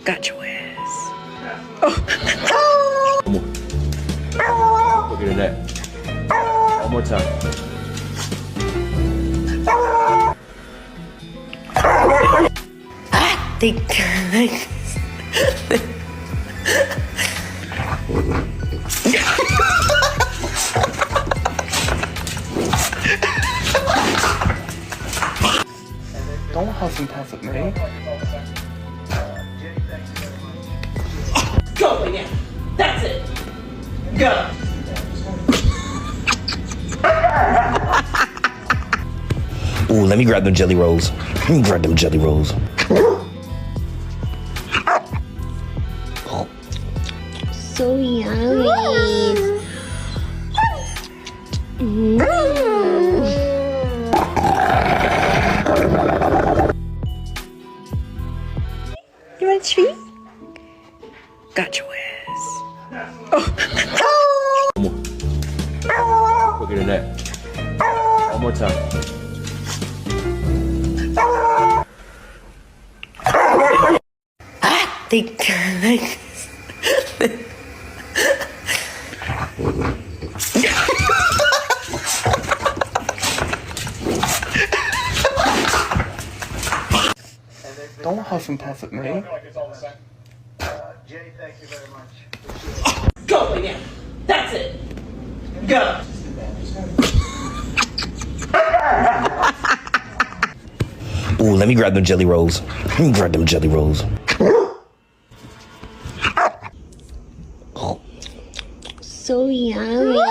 Got your ass. Look at that. One more time. Don't huff and puff at me. Go again. That's it. Go. Ooh, let me grab them jelly rolls. Let me grab them jelly rolls. So yummy. You want a treat? Got your ass. Look at that. One more time. Don't huff and puff at me. Go again. That's it. Go. Ooh, let me grab them jelly rolls. Let me grab them jelly rolls. So yummy.